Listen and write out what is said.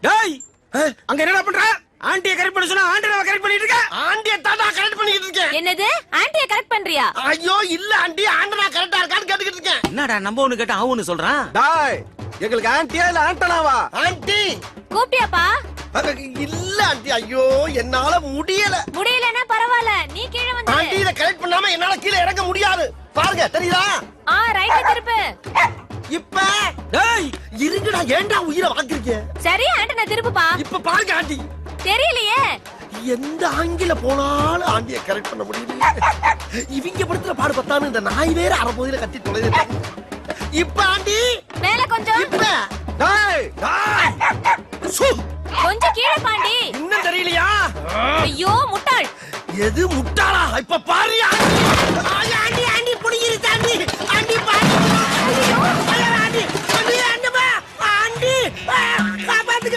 டேய் அங்க என்னடா பண்ற? ஆண்டியை கரெக்ட் பண்ண சொன்னா ஆண்டியை கரெக்ட் பண்ணிட்டு இருக்க. ஆண்டியை தாண்டா கரெக்ட் பண்ணிட்டு இருக்கேன். என்னது ஆண்டியை கரெக்ட் பண்றியா? ஐயோ இல்ல ஆண்டி, ஆண்டனா கரெக்டா இருக்கான்னு கேட்டுக்கிட்டு இருக்கேன். என்னடா நம்ம ஒண்ணு கேட்டா அவ ஒண்ணு சொல்றான். டாய் எங்களுக்கு ஆன்ட்டியா இல்ல ஆண்டனாவா? ஆண்டி கூப்பிட்டியாப்பா? இல்ல ஆண்டி, ஐயோ என்னால முடியல. முடியலன்னா பரவாயில்ல, நீ கீழே வந்து. ஆண்டி இத கரெக்ட் பண்ணாம என்னால கீழே இறங்க முடியாது. பாருங்க தெரியுதா? ரைட்ல திருப்பு. இப்ப டேய் இருங்கடா, ஏன்டா உயிரை வாங்குறீங்க? சரி ஆண்டனா திருப்புப்பா. இப்ப பாருங்க ஆண்டி, தெரியலையே. எந்த ஆங்கில போனாலும் ஆண்டியை கரெக்ட் பண்ண முடியல. இவங்க படுத்துற பாடு பத்தானு இந்த நாய் வேற அரைப்போதில கத்தி தொலைது. இப்ப ஆண்டி மேல கொஞ்சம். இப்ப டாய் சு, கொஞ்சம் கீழே பாண்டி. இன்னும் தெரியலையா? ஐயோ முட்டாள். எது முட்டாளா? இப்ப பாரு ஆண்டி.